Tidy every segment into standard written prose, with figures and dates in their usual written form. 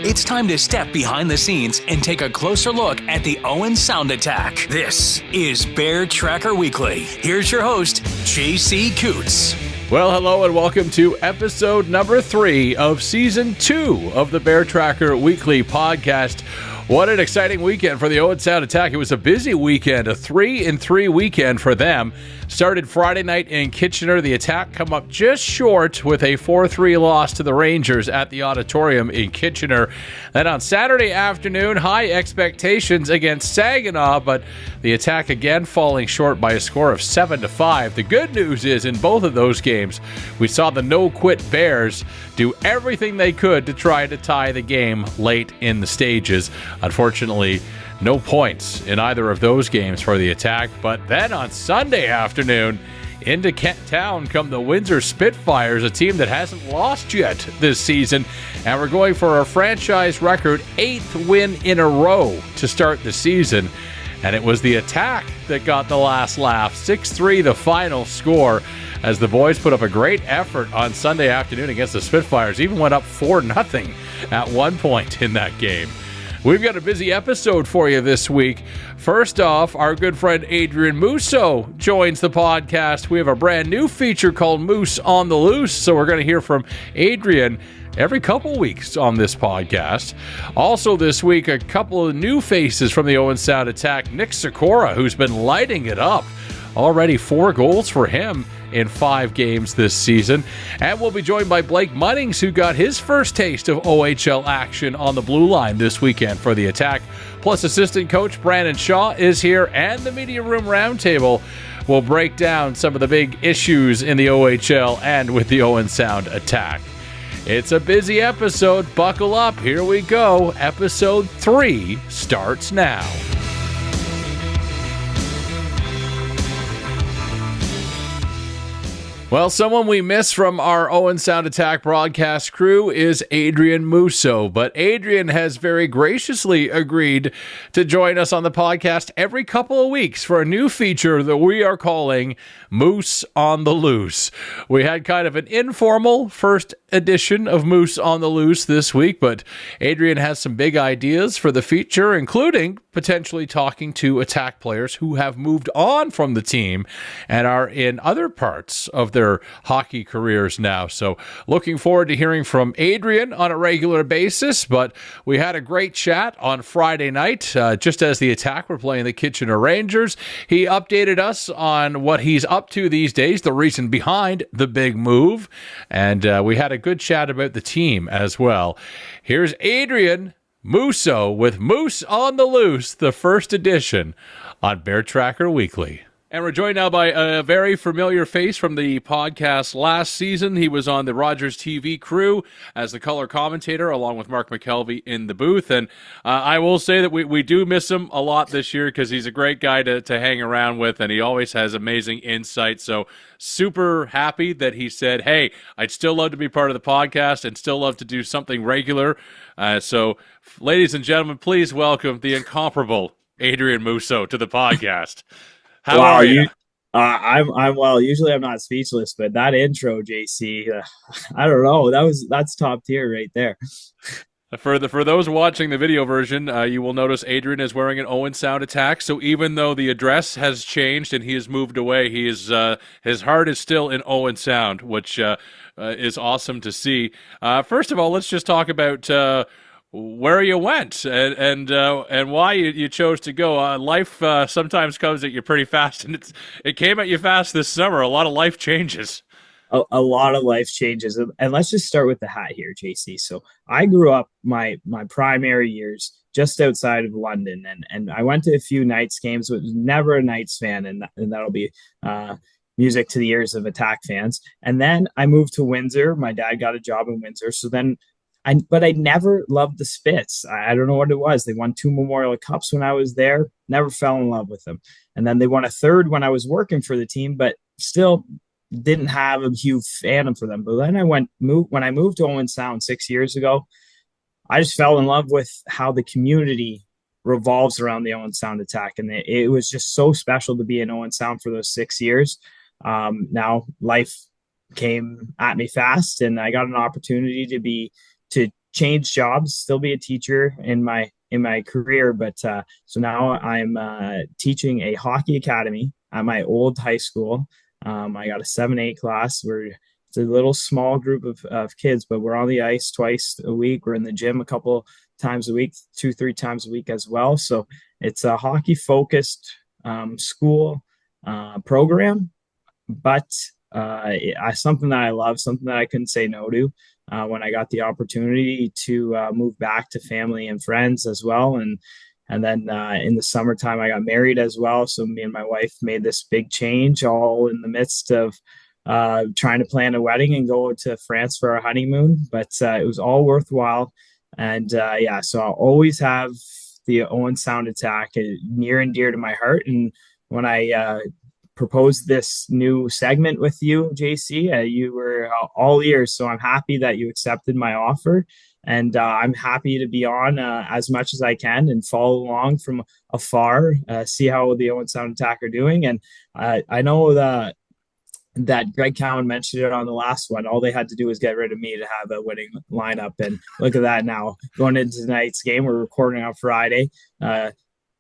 It's time to step behind the scenes and take a closer look at the Owen Sound Attack. This is Bear Tracker Weekly. Here's your host, JC Coots. Well, hello and welcome to episode number 3 of season 2 of the Bear Tracker Weekly podcast. What an exciting weekend for the Owen Sound Attack. It was a busy weekend, a 3-3 weekend for them. Started Friday night in Kitchener. The Attack come up just short with a 4-3 loss to the Rangers at the Auditorium in Kitchener. Then on Saturday afternoon, high expectations against Saginaw, but the Attack again falling short by a score of 7-5. The good news is in both of those games, we saw the no-quit Bears do everything they could to try to tie the game late in the stages. Unfortunately, no points in either of those games for the Attack. But then on Sunday afternoon, into Kent Town come the Windsor Spitfires, a team that hasn't lost yet this season. And we're going for a franchise record 8th win in a row to start the season. And it was the Attack that got the last laugh. 6-3 the final score, as the boys put up a great effort on Sunday afternoon against the Spitfires. Even went up 4-0 at one point in that game. We've got a busy episode for you this week. First off, our good friend Adrien Mousseau joins the podcast. We have a brand new feature called Moose on the Loose, so we're going to hear from Adrien every couple weeks on this podcast. Also this week, a couple of new faces from the Owen Sound Attack. Nick Sykora, who's been lighting it up. Already 4 goals for him in 5 games this season. And we'll be joined by Blake Munnings, who got his first taste of OHL action on the blue line this weekend for the Attack. Plus, assistant coach Brandon Shaw is here, and the Media Room Roundtable will break down some of the big issues in the OHL and with the Owen Sound Attack. It's a busy episode. Buckle up. Here we go. Episode 3 starts now. Well, someone we miss from our Owen Sound Attack broadcast crew is Adrien Mousseau, but Adrien has very graciously agreed to join us on the podcast every couple of weeks for a new feature that we are calling Moose on the Loose. We had kind of an informal first edition of Moose on the Loose this week, but Adrien has some big ideas for the feature, including potentially talking to Attack players who have moved on from the team and are in other parts of their hockey careers now. So looking forward to hearing from Adrien on a regular basis, but we had a great chat on Friday night, just as the Attack were playing the Kitchener Rangers. He updated us on what he's up to these days, the reason behind the big move, and we had a good chat about the team as well. Here's Adrien Mousseau with Moose on the Loose, the first edition on Bear Tracker Weekly. And we're joined now by a very familiar face from the podcast last season. He was on the Rogers TV crew as the color commentator, along with Mark McKelvey in the booth. And I will say that we do miss him a lot this year because he's a great guy to hang around with, and he always has amazing insight. So super happy that he said, hey, I'd still love to be part of the podcast and still love to do something regular. So ladies and gentlemen, please welcome the incomparable Adrien Mousseau to the podcast. How are you? I'm well. Usually I'm not speechless, but that intro, JC, I don't know. That's top tier right there. For those watching the video version, you will notice Adrien is wearing an Owen Sound Attack. So even though the address has changed and he has moved away, he is his heart is still in Owen Sound, which is awesome to see. First of all, let's just talk about where you went and why you chose to go. Life sometimes comes at you pretty fast, and it came at you fast this summer. A lot of life changes. A lot of life changes, and let's just start with the hat here, JC. So I grew up my primary years just outside of London, and I went to a few Knights games, but was never a Knights fan, and that'll be music to the ears of Attack fans. And then I moved to Windsor. My dad got a job in Windsor, so then. But I never loved the Spits. I don't know what it was. They won 2 Memorial Cups when I was there. Never fell in love with them. And then they won a 3rd when I was working for the team, but still didn't have a huge fandom for them. But then when I moved to Owen Sound 6 years ago, I just fell in love with how the community revolves around the Owen Sound Attack. And it was just so special to be in Owen Sound for those 6 years. Now life came at me fast, and I got an opportunity to change jobs, still be a teacher in my career, but so now I'm teaching a hockey academy at my old high school. I got a 7-8 class where it's a little small group of kids, but we're on the ice twice a week. We're in the gym a couple times a week, 2-3 times a week as well. So it's a hockey focused school program, but something that I love, something that I couldn't say no to when I got the opportunity to move back to family and friends as well. And then in the summertime, I got married as well. So me and my wife made this big change all in the midst of trying to plan a wedding and go to France for our honeymoon. But it was all worthwhile. And so I'll always have the Owen Sound Attack near and dear to my heart. And when I proposed this new segment with you, JC, you were all ears. So I'm happy that you accepted my offer. And I'm happy to be on as much as I can and follow along from afar, see how the Owen Sound Attack are doing. And I know that Greg Cowan mentioned it on the last one. All they had to do was get rid of me to have a winning lineup. And look at that now. Going into tonight's game, we're recording on Friday. They're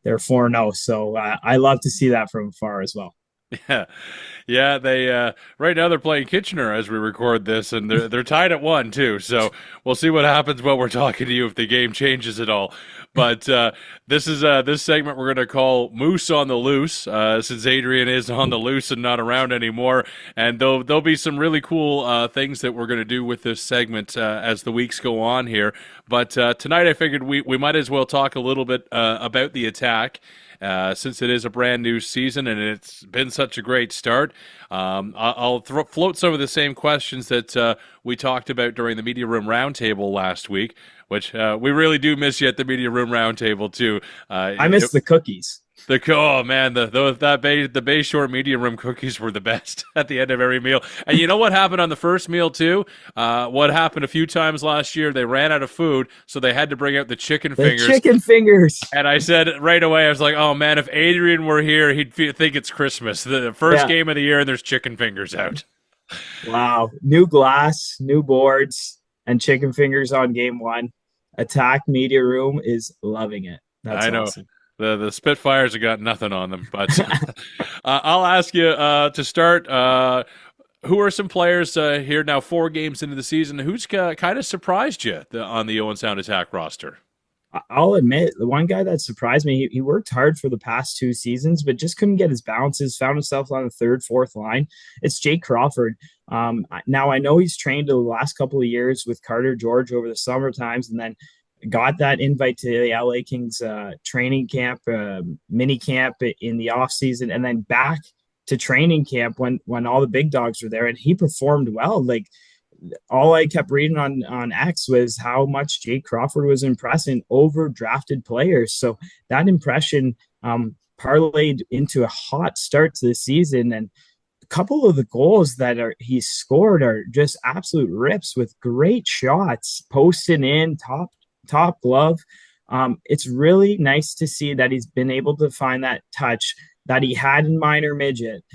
4-0. So I love to see that from afar as well. Yeah. They right now they're playing Kitchener as we record this, and they're tied at 1 too. So we'll see what happens while we're talking to you if the game changes at all. But this segment we're going to call Moose on the Loose, since Adrien is on the loose and not around anymore. And there'll be some really cool things that we're going to do with this segment as the weeks go on here. But tonight I figured we might as well talk a little bit about the Attack. Since it is a brand new season and it's been such a great start. I'll float some of the same questions that we talked about during the Media Room Roundtable last week, which we really do miss you at the Media Room Roundtable too. I miss the cookies. Oh man, the Bayshore Media Room cookies were the best at the end of every meal. And you know what happened on the first meal too? What happened a few times last year? They ran out of food, so they had to bring out the chicken fingers. Chicken fingers. And I said right away, I was like, "Oh man, if Adrien were here, he'd think it's Christmas. The first game of the year, and there's chicken fingers out." Wow! New glass, new boards, and chicken fingers on game 1. Attack Media Room is loving it. That's I know. Awesome. The Spitfires have got nothing on them, but I'll ask you to start. Who are some players here now 4 games into the season? Who's kind of surprised you on the Owen Sound Attack roster? I'll admit, the one guy that surprised me, he worked hard for the past 2 seasons, but just couldn't get his balances, found himself on the 3rd, 4th line. It's Jake Crawford. Now, I know he's trained the last couple of years with Carter George over the summer times, and then got that invite to the LA Kings training camp, mini camp in the off season, and then back to training camp when all the big dogs were there, and he performed well. Like, all I kept reading on X was how much Jake Crawford was impressing over drafted players. So that impression parlayed into a hot start to the season, and a couple of the goals that he scored are just absolute rips with great shots posted in top glove. It's really nice to see that he's been able to find that touch that he had in minor midget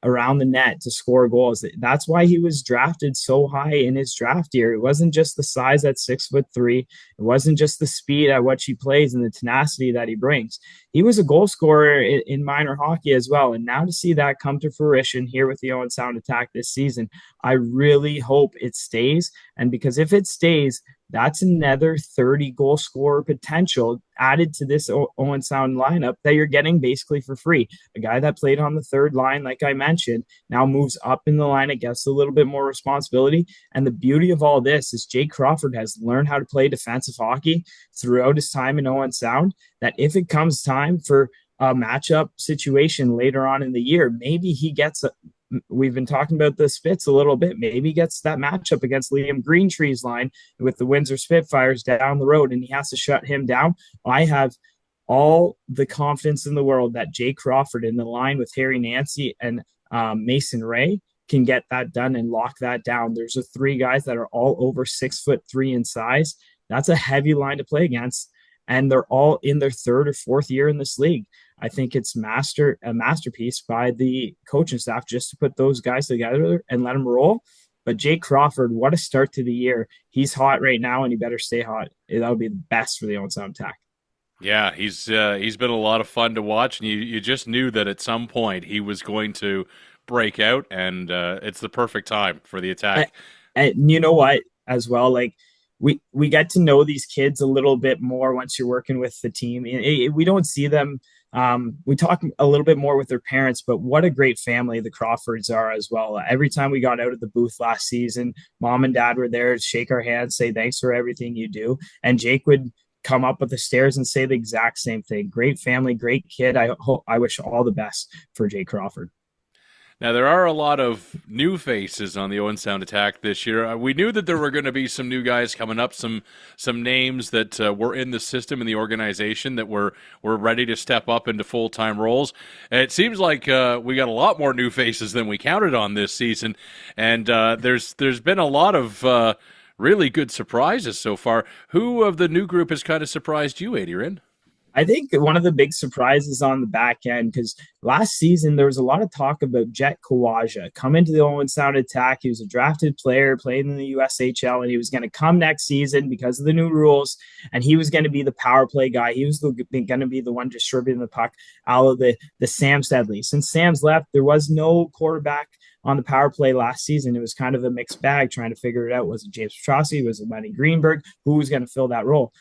around the net to score goals. That's why he was drafted so high in his draft year. It wasn't just the size at 6'3". It wasn't just the speed at which he plays and the tenacity that he brings. He was a goal scorer in minor hockey as well. And now to see that come to fruition here with the Owen Sound Attack this season, I really hope it stays. And because if it stays, that's another 30 goal scorer potential added to this Owen Sound lineup that you're getting basically for free. A guy that played on the 3rd line, like I mentioned, now moves up in the line. It gets a little bit more responsibility. And the beauty of all this is Jake Crawford has learned how to play defensive hockey throughout his time in Owen Sound, that if it comes time for a matchup situation later on in the year, maybe he gets we've been talking about the Spits a little bit. Maybe he gets that matchup against Liam Greentree's line with the Windsor Spitfires down the road, and he has to shut him down. I have all the confidence in the world that Jake Crawford in the line with Harry Nancy and Mason Ray can get that done and lock that down. There's 3 guys that are all over 6'3" in size. That's a heavy line to play against, and they're all in their 3rd or 4th year in this league. I think it's a masterpiece by the coaching staff just to put those guys together and let them roll. But Jake Crawford, what a start to the year. He's hot right now, and he better stay hot. That would be the best for the Owen Sound Attack. Yeah, he's been a lot of fun to watch, and you just knew that at some point he was going to break out, and it's the perfect time for the Attack. And you know what, as well, like we get to know these kids a little bit more once you're working with the team. We don't see them. We talk a little bit more with their parents, but what a great family the Crawfords are as well. Every time we got out of the booth last season, mom and dad were there to shake our hands, say thanks for everything you do, and Jake would come up the stairs and say the exact same thing. Great family, great kid. I wish all the best for Jake Crawford. Now, there are a lot of new faces on the Owen Sound Attack this year. We knew that there were going to be some new guys coming up, some names that were in the system, in the organization, that were ready to step up into full-time roles. And it seems like we got a lot more new faces than we counted on this season, and there's been a lot of really good surprises so far. Who of the new group has kind of surprised you, Adrien? I think one of the big surprises on the back end, because last season there was a lot of talk about Jet Kawaja coming to the Owen Sound Attack. He was a drafted player, played in the USHL, and he was going to come next season because of the new rules, and he was going to be the power play guy. He was going to be the one distributing the puck out of the Sam Sedley. Since Sam's left, there was no quarterback on the power play last season. It was kind of a mixed bag trying to figure it out. Was it James Petrossi? Was it Lenny Greenberg? Who was going to fill that role?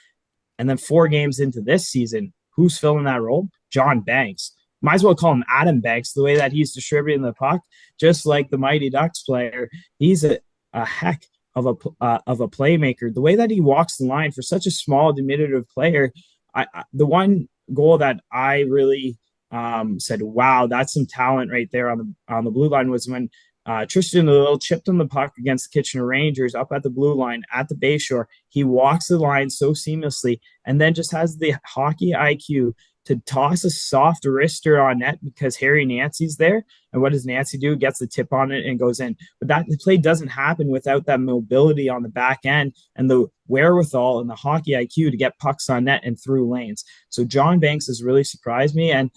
And then 4 games into this season, who's filling that role? John Banks. Might as well call him Adam Banks, the way that he's distributing the puck, just like the Mighty Ducks player. He's a heck of a playmaker. The way that he walks the line for such a small, diminutive player, the one goal that I really said, wow, that's some talent right there on the blue line, was when Tristan Little chipped on the puck against the Kitchener Rangers up at the blue line at the Bayshore. He walks the line so seamlessly, and then just has the hockey IQ to toss a soft wrister on net because Harry Nancy's there. And what does Nancy do? Gets the tip on it and goes in. But the play doesn't happen without that mobility on the back end and the wherewithal and the hockey IQ to get pucks on net and through lanes. So John Banks has really surprised me, and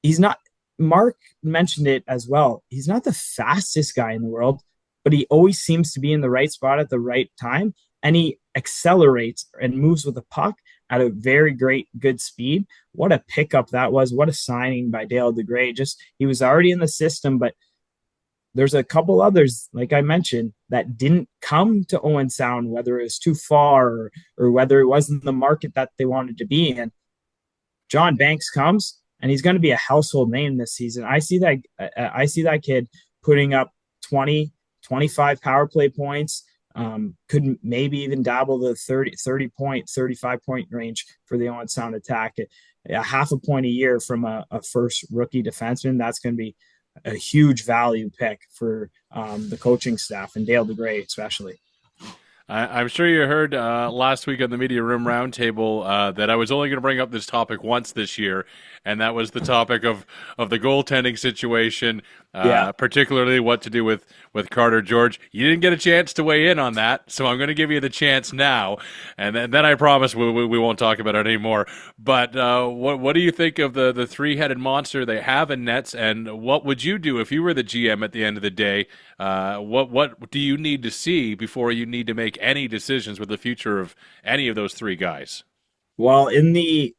he's not. Mark mentioned it as well. He's not the fastest guy in the world, but he always seems to be in the right spot at the right time. And he accelerates and moves with the puck at a very good speed. What a pickup that was. What a signing by Dale DeGray. He was already in the system, but there's a couple others, like I mentioned, that didn't come to Owen Sound, whether it was too far or whether it wasn't the market that they wanted to be in. John Banks comes, and he's going to be a household name this season. I see that kid putting up 20, 25 power play points, could maybe even dabble the 30 point, 35 point range for the Owen Sound Attack. A half a point a year from a first rookie defenseman. That's going to be a huge value pick for the coaching staff and Dale DeGray especially. I'm sure you heard last week on the Media Room Roundtable that I was only going to bring up this topic once this year, and that was the topic of the goaltending situation, particularly what to do with Carter George. You didn't get a chance to weigh in on that, so I'm going to give you the chance now, and then I promise we won't talk about it anymore. But what do you think of the three-headed monster they have in nets, and what would you do if you were the GM at the end of the day? What do you need to see before you need to make any decisions with the future of any of those 3 guys? Well, in the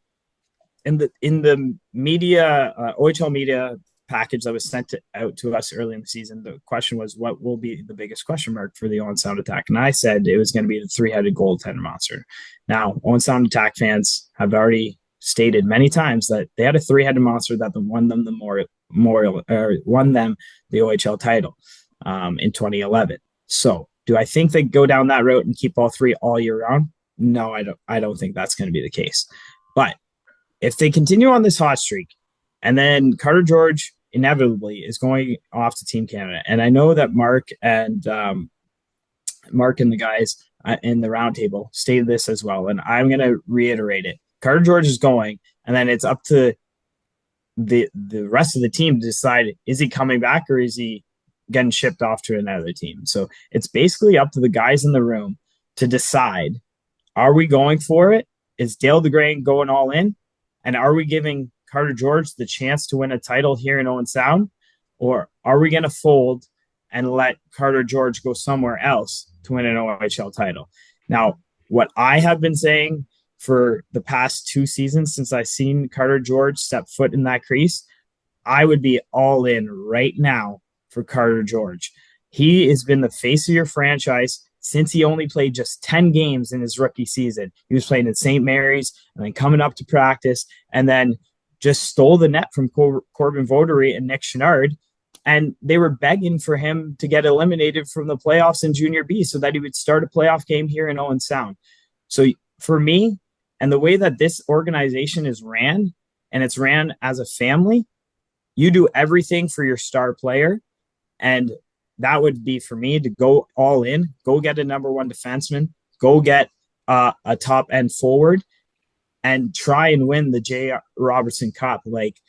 media OHL media package that was sent out to us early in the season, the question was, what will be the biggest question mark for the Owen Sound Attack? And I said it was going to be the 3-headed goaltender monster. Now, Owen Sound Attack fans have already stated many times that they had a 3-headed monster that won them won them the OHL title in 2011. So do I think they go down that route and keep all 3 all year round? No, I don't think that's going to be the case. But if they continue on this hot streak, and then Carter George inevitably is going off to Team Canada, and I know that Mark and the guys in the roundtable stated this as well, and I'm going to reiterate it. Carter George is going, and then it's up to the rest of the team to decide, is he coming back or is he getting shipped off to another team? So it's basically up to the guys in the room to decide, are we going for it? Is Dale DeGray going all in? And are we giving Carter George the chance to win a title here in Owen Sound? Or are we going to fold and let Carter George go somewhere else to win an OHL title. Now, what I have been saying for the past 2 seasons since I've seen Carter George step foot in that crease, I would be all in right now for Carter George. He has been the face of your franchise since he only played just 10 games in his rookie season. He was playing in St. Mary's and then coming up to practice and then just stole the net from Corbin Vodery and Nick Chenard. And they were begging for him to get eliminated from the playoffs in Junior B so that he would start a playoff game here in Owen Sound. So for me, and the way that this organization is ran, and it's ran as a family, you do everything for your star player. And that would be for me to go all in, go get a number one defenseman, go get a top end forward, and try and win the J. Robertson Cup. Like,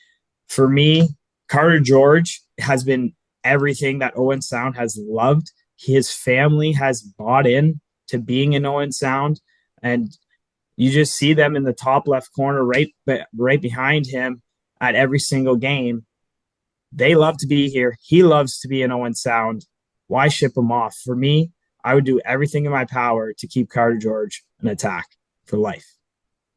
for me, Carter George has been everything that Owen Sound has loved. His family has bought in to being in Owen Sound, and you just see them in the top left corner, right behind him at every single game. They love to be here. He loves to be in Owen Sound. Why ship him off? For me, I would do everything in my power to keep Carter George an Attack for life.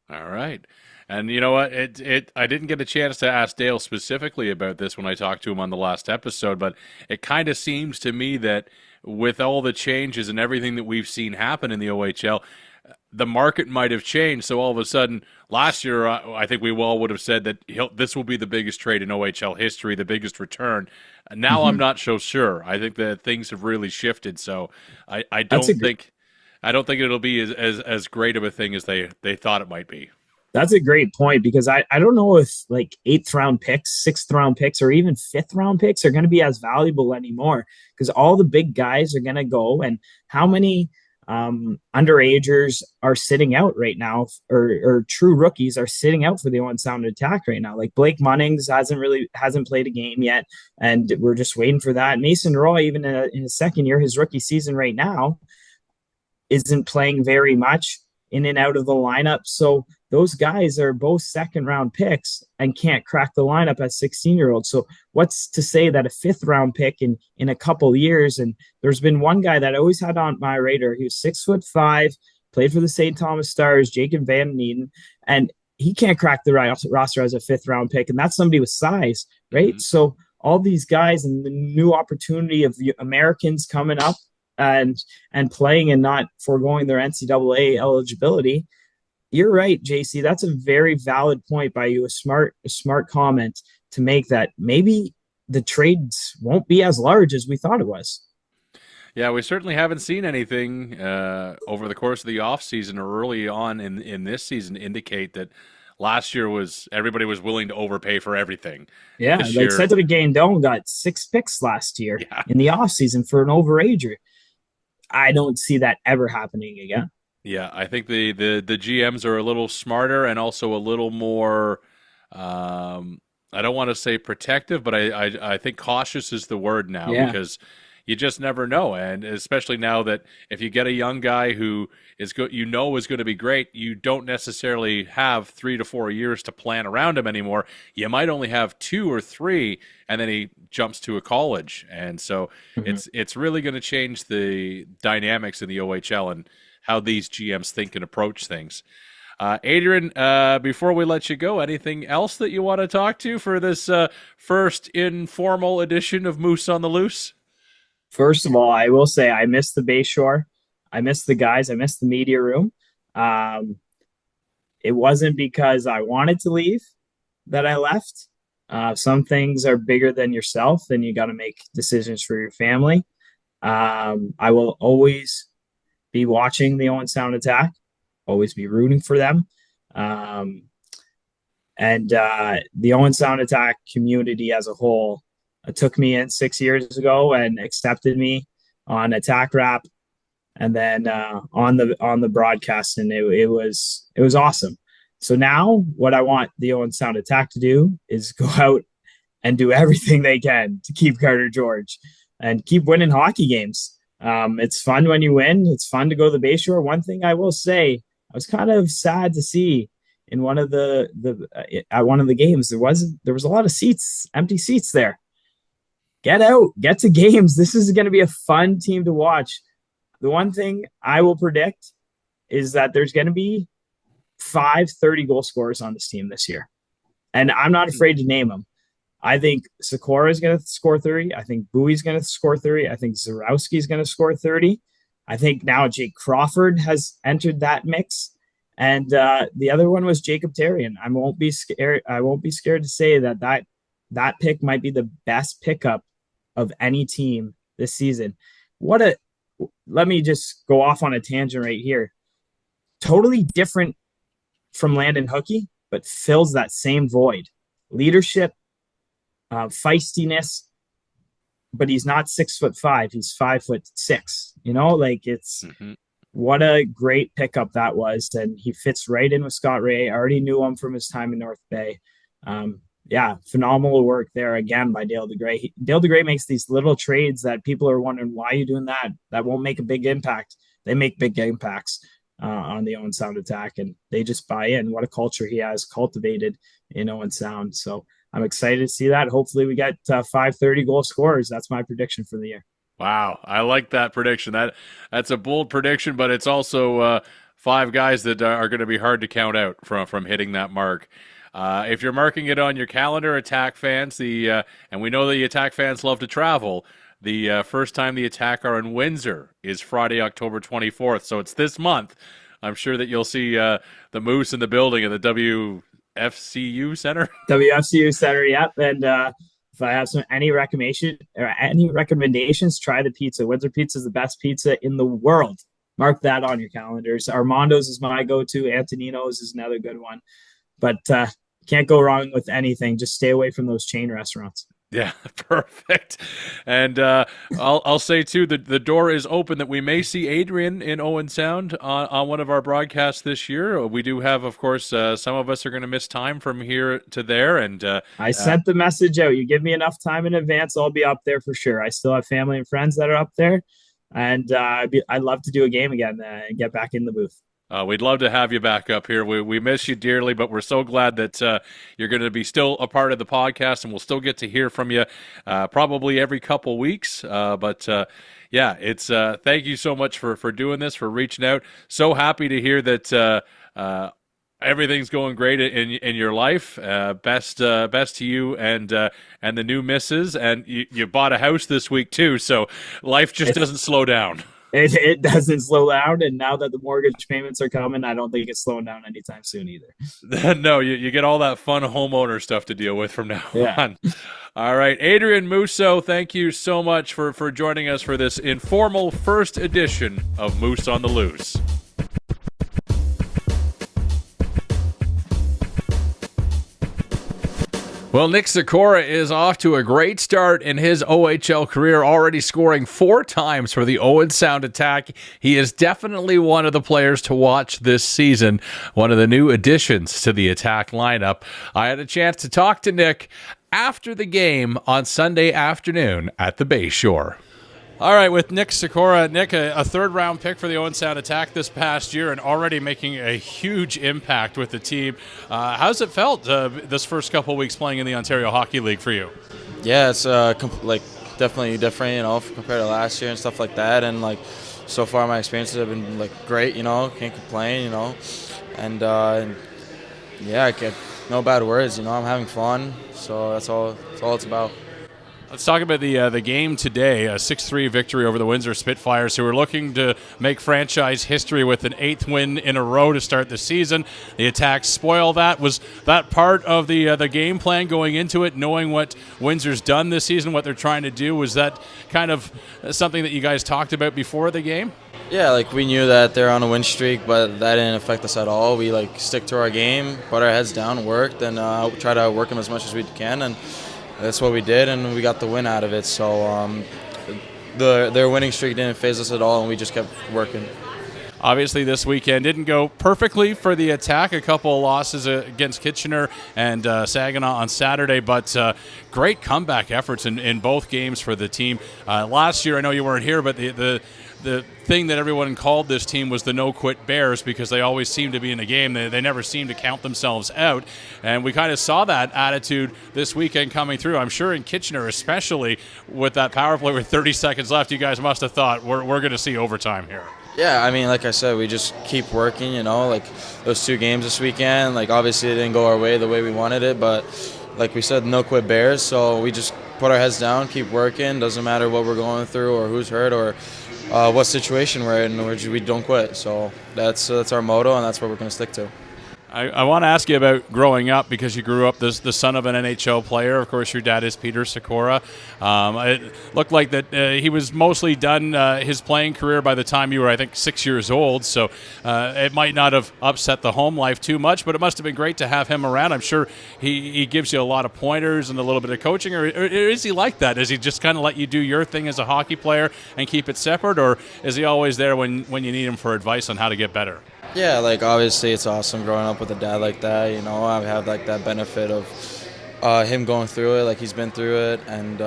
All right. And you know what? I didn't get a chance to ask Dale specifically about this when I talked to him on the last episode, but it kind of seems to me that with all the changes and everything that we've seen happen in the OHL, the market might have changed. So all of a sudden, last year, I think we all would have said that this will be the biggest trade in OHL history, the biggest return. Now I'm not so sure. I think that things have really shifted. So I don't think it'll be as great of a thing as they thought it might be. That's a great point, because I don't know if like 8th round picks, 6th round picks, or even 5th round picks are going to be as valuable anymore, because all the big guys are going to go. And how many underagers are sitting out right now, or true rookies are sitting out for the Owen Sound Attack right now? Like Blake Munnings hasn't played a game yet, and we're just waiting for that. Mason Roy, even in his second year, his rookie season right now, isn't playing very much, in and out of the lineup. So those guys are both 2nd round picks and can't crack the lineup as 16-year-olds. So what's to say that a 5th round pick in a couple years? And there's been one guy that I always had on my radar. He was 6'5", played for the St. Thomas Stars, Jacob Van Needen, and he can't crack the roster as a 5th round pick. And that's somebody with size, right? Mm-hmm. So all these guys and the new opportunity of Americans coming up and playing and not foregoing their NCAA eligibility. You're right, JC. That's a very valid point by you. A smart comment to make, that maybe the trades won't be as large as we thought it was. Yeah, we certainly haven't seen anything over the course of the offseason or early on in this season indicate that last year everybody was willing to overpay for everything. Yeah, like Cedric Guindon got 6 picks last year in the offseason for an overager. I don't see that ever happening again. Yeah, I think the GMs are a little smarter and also a little more, I don't want to say protective, but I think cautious is the word now, because you just never know. And especially now that if you get a young guy who is going to be great, you don't necessarily have 3 to 4 years to plan around him anymore. You might only have 2 or 3, and then he jumps to a college. And so it's really going to change the dynamics in the OHL and how these GMs think and approach things. Adrien, before we let you go, anything else that you want to talk to for this first informal edition of Moose on the Loose? First of all, I will say I miss the Bayshore. I miss the guys. I miss the media room. It wasn't because I wanted to leave that I left. Some things are bigger than yourself, and you got to make decisions for your family. I will always be watching the Owen Sound Attack, always be rooting for them. And the Owen Sound Attack community as a whole took me in 6 years ago and accepted me on Attack Rap, and then on the broadcast, and it was awesome. So now what I want the Owen Sound Attack to do is go out and do everything they can to keep Carter George and keep winning hockey games. It's fun when you win. It's fun to go to the Bayshore. One thing I will say, I was kind of sad to see in one of the games, there was a lot of empty seats there. get out, get to games. This is going to be a fun team to watch. The one thing I will predict is that there's going to be 5 30-goal scorers on this team this year. And I'm not afraid to name them. I think Sykora is going to score 30. I think Bowie's going to score 30. I think Zarowski is going to score 30. I think now Jake Crawford has entered that mix. And the other one was Jacob Therrien. I won't be scared to say that pick might be the best pickup of any team this season. Let me just go off on a tangent right here. Totally different from Landon Hookie, but fills that same void. Leadership, feistiness, but he's not 6'5". He's 5'6". It's what a great pickup that was. And he fits right in with Scott Ray. I already knew him from his time in North Bay. Phenomenal work there again by Dale DeGray. Dale DeGray makes these little trades that people are wondering, why are you doing that? That won't make a big impact. They make big impacts on the Owen Sound Attack, and they just buy in. What a culture he has cultivated in Owen Sound. So I'm excited to see that. Hopefully we get 5 30-goal scorers. That's my prediction for the year. Wow, I like that prediction. That's a bold prediction, but it's also 5 guys that are going to be hard to count out from hitting that mark. If you're marking it on your calendar, Attack fans, and we know the Attack fans love to travel, the first time the Attack are in Windsor is Friday, October 24th. So it's this month. I'm sure that you'll see the Moose in the building at the WFCU Center. WFCU Center, yep. And if I have any recommendations, try the pizza. Windsor Pizza is the best pizza in the world. Mark that on your calendars. Armando's is my go-to. Antonino's is another good one. But can't go wrong with anything. Just stay away from those chain restaurants. Yeah, perfect. And I'll say, too, that the door is open that we may see Adrien in Owen Sound on one of our broadcasts this year. We do have, of course, some of us are going to miss time from here to there. And I sent the message out. You give me enough time in advance, I'll be up there for sure. I still have family and friends that are up there. And I'd love to do a game again and get back in the booth. We'd love to have you back up here. We miss you dearly, but we're so glad that you're going to be still a part of the podcast, and we'll still get to hear from you probably every couple weeks. It's thank you so much for doing this, for reaching out. So happy to hear that everything's going great in your life. Best to you and the new missus, and you bought a house this week too. So life just doesn't slow down. It doesn't slow down, and now that the mortgage payments are coming, I don't think it's slowing down anytime soon either. No, you get all that fun homeowner stuff to deal with from now on. All right, Adrien Mousseau, thank you so much for joining us for this informal first edition of Moose on the Loose. Well, Nick Sykora is off to a great start in his OHL career, already scoring 4 times for the Owen Sound Attack. He is definitely one of the players to watch this season, one of the new additions to the Attack lineup. I had a chance to talk to Nick after the game on Sunday afternoon at the Bayshore. All right, with Nick Sykora. Nick, a third-round pick for the Owen Sound Attack this past year and already making a huge impact with the team. How's it felt this first couple of weeks playing in the Ontario Hockey League for you? Yeah, it's definitely different, compared to last year and stuff like that. And so far, my experiences have been great. Can't complain. And I get no bad words. I'm having fun, so that's all it's about. Let's talk about the game today, a 6-3 victory over the Windsor Spitfires, who are looking to make franchise history with an 8th win in a row to start the season. The Attack spoil that. Was that part of the game plan going into it, knowing what Windsor's done this season, what they're trying to do? Was that kind of something that you guys talked about before the game? Yeah, we knew that they're on a win streak, but that didn't affect us at all. We stick to our game, put our heads down, worked, and try to work them as much as we can, and that's what we did, and we got the win out of it. So their winning streak didn't faze us at all, and we just kept working. Obviously, this weekend didn't go perfectly for the Attack. A couple of losses against Kitchener and Saginaw on Saturday, but great comeback efforts in both games for the team. Last year, I know you weren't here, but the the thing that everyone called this team was the no-quit Bears because they always seem to be in a game. They never seem to count themselves out. And we kind of saw that attitude this weekend coming through. I'm sure in Kitchener, especially with that power play with 30 seconds left, you guys must have thought, we're going to see overtime here. Yeah, I mean, like I said, we just keep working, you know, like those 2 games this weekend. Like, obviously it didn't go our way the way we wanted it, but like we said, no quit Bears. So we just put our heads down, keep working. Doesn't matter what we're going through or who's hurt or what situation we're in. We don't quit. So that's our motto, and that's what we're going to stick to. I want to ask you about growing up because you grew up the son of an NHL player. Of course, your dad is Peter Sykora. It looked like that he was mostly done his playing career by the time you were, I think, 6 years old. So it might not have upset the home life too much, but it must have been great to have him around. I'm sure he gives you a lot of pointers and a little bit of coaching. Or is he like that? Does he just kind of let you do your thing as a hockey player and keep it separate? Or is he always there when you need him for advice on how to get better? Yeah, like obviously it's awesome growing up with a dad like that. You know, I have like that benefit of him going through it, like he's been through it, and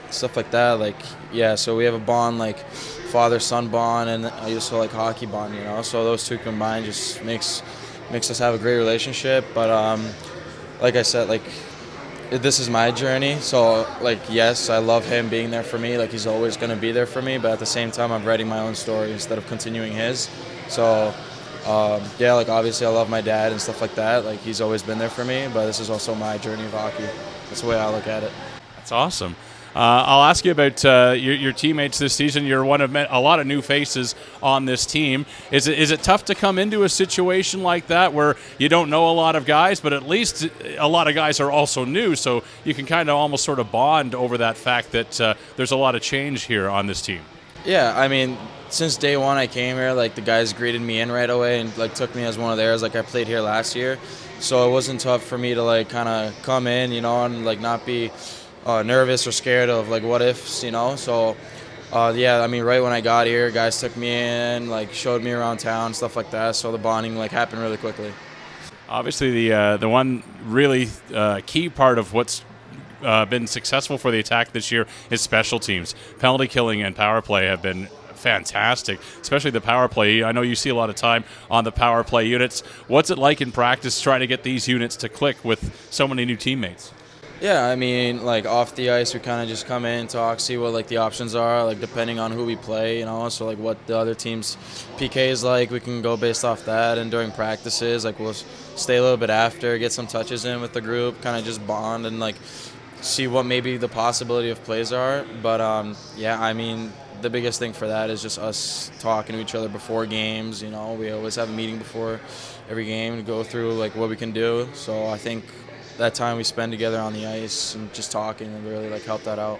stuff like that. Like, yeah, so we have a bond, like father-son bond, and also like hockey bond. You know, so those 2 combined just makes us have a great relationship. But like I said, like this is my journey. So like, yes, I love him being there for me. Like he's always going to be there for me. But at the same time, I'm writing my own story instead of continuing his. So. Yeah, like obviously I love my dad and stuff like that. Like he's always been there for me, but this is also my journey of hockey. That's the way I look at it. That's awesome. I'll ask you about your teammates this season. You're one of a lot of new faces on this team. Is it tough to come into a situation like that where you don't know a lot of guys, but at least a lot of guys are also new, so you can kind of almost sort of bond over that fact that there's a lot of change here on this team? Yeah, I mean, since day one I came here, like the guys greeted me in right away and like took me as one of theirs. Like I played here last year, so it wasn't tough for me to like kind of come in, you know, and like not be nervous or scared of like what ifs, you know. So yeah, I mean, right when I got here, guys took me in, like showed me around town, stuff like that. So the bonding like happened really quickly. Obviously, the one really key part of what's been successful for the Attack this year is special teams. Penalty killing and power play have been fantastic, especially the power play. I know you see a lot of time on the power play units. What's it like in practice trying to get these units to click with so many new teammates? Yeah, I mean, like off the ice, we kind of just come in, talk, see what like the options are, like depending on who we play, you know. So like what the other team's PK is like, we can go based off that. And during practices, like we'll stay a little bit after, get some touches in with the group, kind of just bond and like see what maybe the possibility of plays are. But yeah, I mean, the biggest thing for that is just us talking to each other before games. You know, we always have a meeting before every game to go through like what we can do. So I think that time we spend together on the ice and just talking and really like help that out.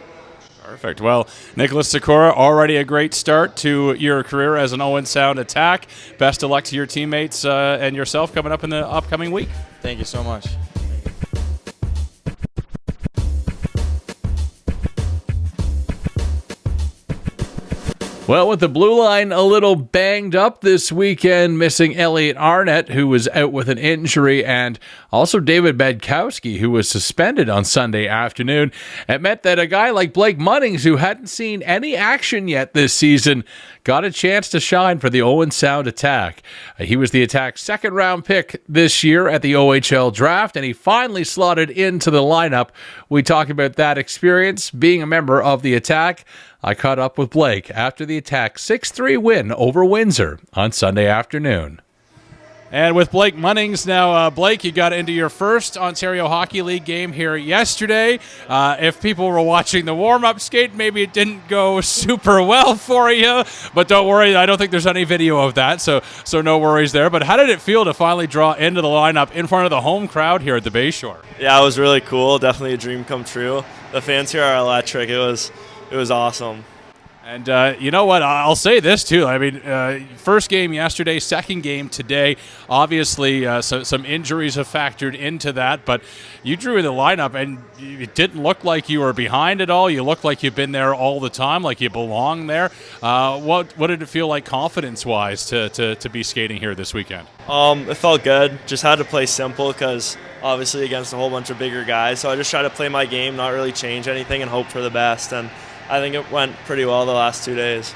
Perfect. Well, Nicholas Sykora, already a great start to your career as an Owen Sound Attack. Best of luck to your teammates and yourself coming up in the upcoming week. Thank you so much. Well, with the blue line a little banged up this weekend, missing Elliot Arnett, who was out with an injury, and also David Bedkowski, who was suspended on Sunday afternoon, it meant that a guy like Blake Munnings, who hadn't seen any action yet this season, got a chance to shine for the Owen Sound Attack. He was the Attack's second-round pick this year at the OHL draft, and he finally slotted into the lineup. We talk about that experience, being a member of the Attack. I caught up with Blake after the Attack's 6-3 win over Windsor on Sunday afternoon. And with Blake Munnings now, Blake, you got into your first Ontario Hockey League game here yesterday. If people were watching the warm-up skate, maybe it didn't go super well for you, but don't worry, I don't think there's any video of that, so no worries there. But how did it feel to finally draw into the lineup in front of the home crowd here at the Bayshore? Yeah, it was really cool. Definitely a dream come true. The fans here are electric. It was awesome. And you know what? I'll say this, too. I mean, first game yesterday, second game today. Obviously, some injuries have factored into that, but you drew in the lineup, and it didn't look like you were behind at all. You looked like you've been there all the time, like you belong there. What did it feel like confidence-wise to be skating here this weekend? It felt good. Just had to play simple because obviously against a whole bunch of bigger guys. So I just tried to play my game, not really change anything, and hope for the best. And I think it went pretty well the last 2 days.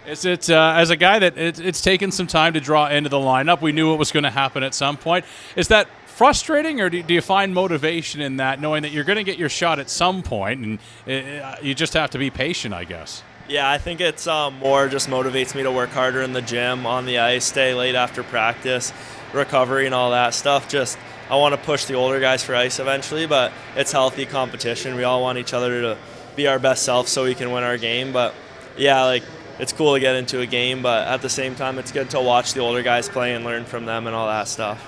Is it, as a guy that it's taken some time to draw into the lineup, we knew it was going to happen at some point. Is that frustrating, or do you find motivation in that, knowing that you're going to get your shot at some point, and you just have to be patient, I guess? Yeah, I think it's more just motivates me to work harder in the gym, on the ice, stay late after practice, recovery and all that stuff. Just I want to push the older guys for ice eventually, but it's healthy competition. We all want each other to be our best self so we can win our game. But yeah, like, it's cool to get into a game, but at the same time, it's good to watch the older guys play and learn from them and all that stuff.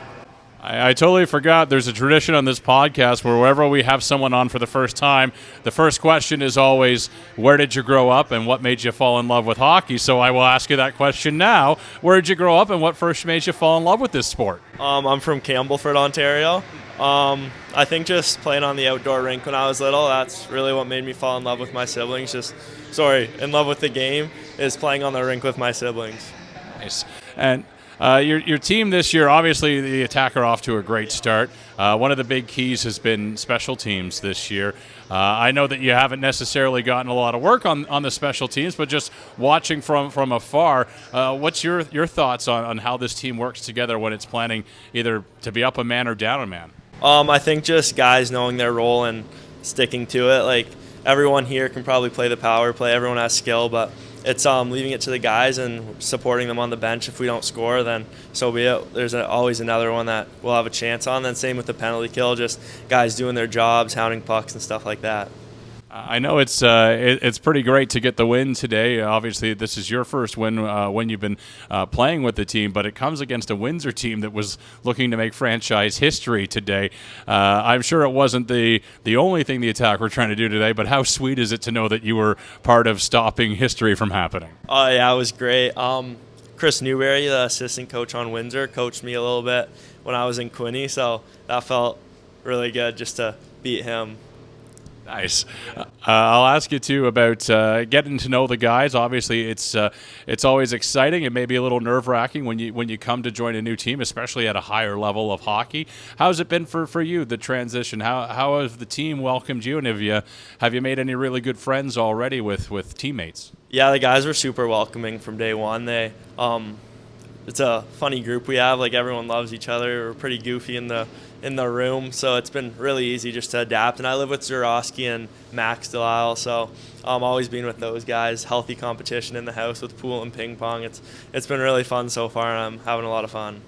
I totally forgot there's a tradition on this podcast where wherever we have someone on for the first time, the first question is always, where did you grow up and what made you fall in love with hockey? So I will ask you that question now. Where did you grow up and what first made you fall in love with this sport? I'm from Campbellford, Ontario. I think just playing on the outdoor rink when I was little, that's really what made me fall in love with my siblings. In love with the game is playing on the rink with my siblings. Nice. And your team this year, obviously the Attack are off to a great start. One of the big keys has been special teams this year. I know that you haven't necessarily gotten a lot of work on the special teams, but just watching from afar, what's your thoughts on how this team works together when it's planning either to be up a man or down a man? I think just guys knowing their role and sticking to it. Like, everyone here can probably play the power play. Everyone has skill, but it's leaving it to the guys and supporting them on the bench. If we don't score, then so be it. There's always another one that we'll have a chance on. Then same with the penalty kill, just guys doing their jobs, hounding pucks and stuff like that. I know it's pretty great to get the win today. Obviously, this is your first win when you've been playing with the team, but it comes against a Windsor team that was looking to make franchise history today. I'm sure it wasn't the only thing the Attack were trying to do today, but how sweet is it to know that you were part of stopping history from happening? Oh, yeah, it was great. Chris Newberry, the assistant coach on Windsor, coached me a little bit when I was in Quinny, so that felt really good just to beat him. Nice. I'll ask you too about getting to know the guys. Obviously, it's always exciting and maybe a little nerve-wracking when you come to join a new team, especially at a higher level of hockey. How's it been for you, the transition? How has the team welcomed you, and have you made any really good friends already with teammates? Yeah, the guys were super welcoming from day one. It's a funny group we have. Like, everyone loves each other. We're pretty goofy in the room, so it's been really easy just to adapt. And I live with Zurowski and Max Delisle, so I'm always being with those guys. Healthy competition in the house with pool and ping pong. It's been really fun so far, and I'm having a lot of fun.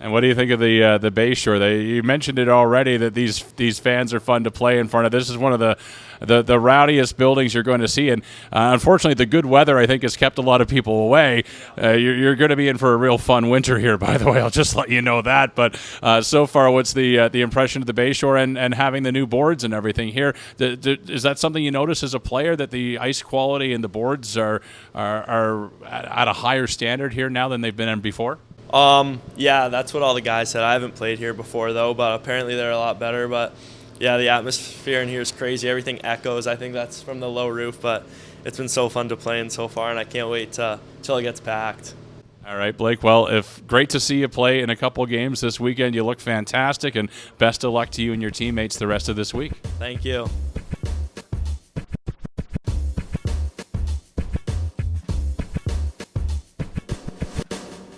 And what do you think of the Bayshore? You mentioned it already that these fans are fun to play in front of. This is one of the rowdiest buildings you're going to see, and unfortunately, the good weather I think has kept a lot of people away. You're going to be in for a real fun winter here, by the way. I'll just let you know that. But so far, what's the impression of the Bayshore and having the new boards and everything here? Is that something you notice as a player, that the ice quality and the boards are at a higher standard here now than they've been in before? Yeah, that's what all the guys said. I haven't played here before, though, but apparently they're a lot better. But yeah, the atmosphere in here is crazy. Everything echoes. I think that's from the low roof, but it's been so fun to play in so far, and I can't wait till it gets packed. All right, Blake. Well, great to see you play in a couple games this weekend. You look fantastic, and best of luck to you and your teammates the rest of this week. Thank you.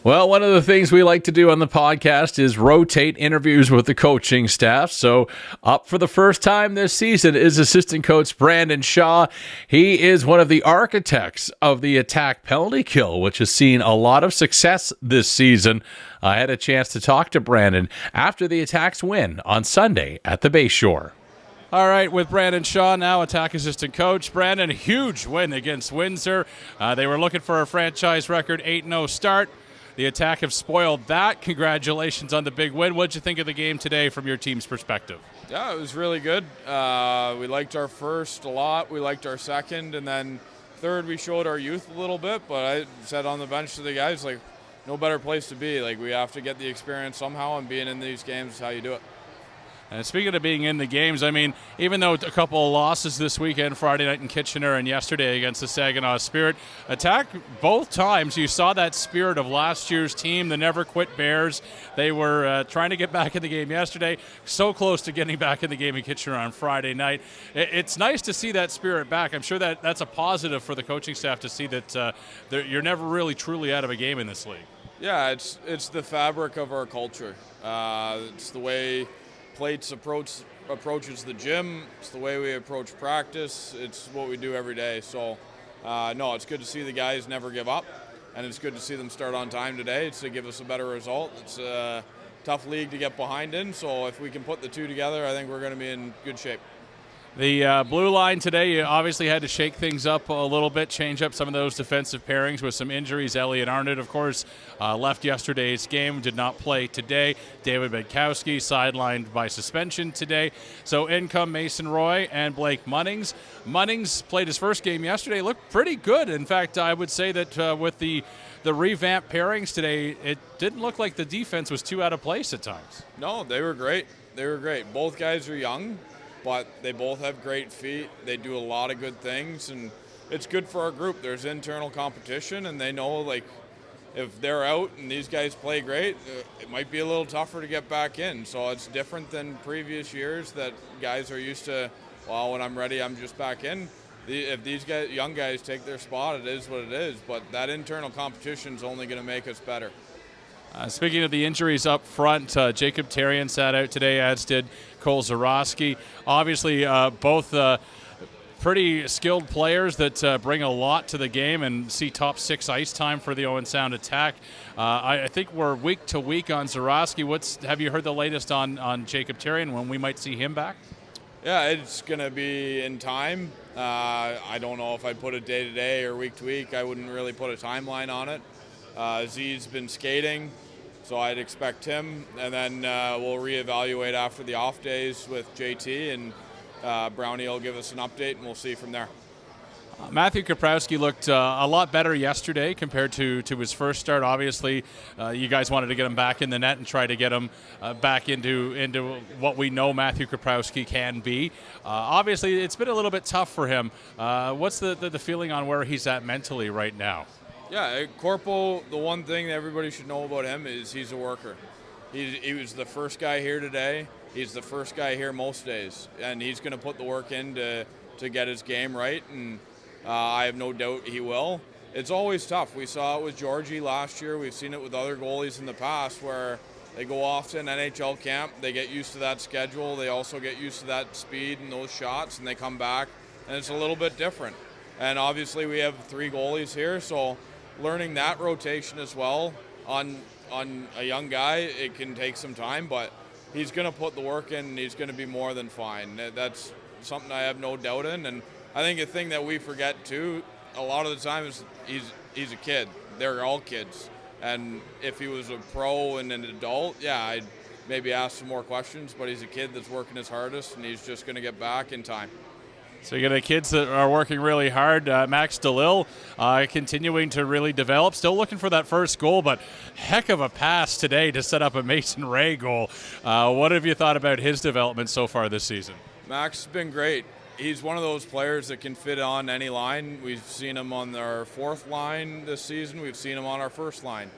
Well, one of the things we like to do on the podcast is rotate interviews with the coaching staff. So up for the first time this season is assistant coach Brandon Shaw. He is one of the architects of the Attack penalty kill, which has seen a lot of success this season. I had a chance to talk to Brandon after the Attack's win on Sunday at the Bayshore. All right, with Brandon Shaw now, Attack assistant coach. Brandon, a huge win against Windsor. They were looking for a franchise record 8-0 start. The Attack have spoiled that. Congratulations on the big win. What did you think of the game today from your team's perspective? Yeah, it was really good. We liked our first a lot. We liked our second. And then third, we showed our youth a little bit. But I said on the bench to the guys, like, no better place to be. Like, we have to get the experience somehow, and being in these games is how you do it. And speaking of being in the games, I mean, even though a couple of losses this weekend, Friday night in Kitchener and yesterday against the Saginaw Spirit, Attack, both times you saw that spirit of last year's team, the Never Quit Bears. They were trying to get back in the game yesterday, so close to getting back in the game in Kitchener on Friday night. It's nice to see that spirit back. I'm sure that's a positive for the coaching staff to see that you're never really truly out of a game in this league. Yeah, it's the fabric of our culture. It's the way Plates approaches the gym. It's the way we approach practice. It's what we do every day. So, no, it's good to see the guys never give up, and it's good to see them start on time today to give us a better result. It's a tough league to get behind in, so if we can put the two together, I think we're going to be in good shape. The blue line today, you obviously had to shake things up a little bit, change up some of those defensive pairings with some injuries. Elliot Arnott, of course, left yesterday's game, did not play today. David Bedkowski sidelined by suspension today. So in come Mason Roy and Blake Munnings. Munnings played his first game yesterday, looked pretty good. In fact, I would say that with the revamped pairings today, it didn't look like the defense was too out of place at times. No, they were great. They were great. Both guys are young, but they both have great feet. They do a lot of good things, and it's good for our group. There's internal competition, and they know, like, if they're out and these guys play great, it might be a little tougher to get back in. So it's different than previous years that guys are used to, well, when I'm ready, I'm just back in. If these guys, young guys take their spot, it is what it is. But that internal competition is only going to make us better. Speaking of the injuries up front, Jacob Therrien sat out today, as did Cole Zarowski. Obviously, both pretty skilled players that bring a lot to the game and see top 6 ice time for the Owen Sound Attack. I think we're week to week on Zarowski. Have you heard the latest on Jacob Therrien, when we might see him back? Yeah, it's going to be in time. I don't know if I'd put it day to day or week to week. I wouldn't really put a timeline on it. Z's been skating, so I'd expect him, and then we'll reevaluate after the off days with JT, and Brownie will give us an update, and we'll see from there. Matthew Kaprowski looked a lot better yesterday compared to his first start. Obviously, you guys wanted to get him back in the net and try to get him back into what we know Matthew Kaprowski can be. Obviously, it's been a little bit tough for him. What's the feeling on where he's at mentally right now? Yeah, Corpo, the one thing that everybody should know about him is he's a worker. He was the first guy here today. He's the first guy here most days, and he's going to put the work in to get his game right, and I have no doubt he will. It's always tough. We saw it with Georgie last year. We've seen it with other goalies in the past where they go off to an NHL camp, they get used to that schedule, they also get used to that speed and those shots, and they come back, and it's a little bit different. And obviously we have 3 goalies here, so learning that rotation as well on a young guy, it can take some time, but he's going to put the work in, and he's going to be more than fine. That's something I have no doubt in. And I think a thing that we forget too, a lot of the time, is he's a kid. They're all kids. And if he was a pro and an adult, yeah, I'd maybe ask some more questions, but he's a kid that's working his hardest, and he's just going to get back in time. So you got the kids that are working really hard. Max DeLille continuing to really develop. Still looking for that first goal, but heck of a pass today to set up a Mason Ray goal. What have you thought about his development so far this season? Max has been great. He's one of those players that can fit on any line. We've seen him on our 4th line this season. We've seen him on our 1st line.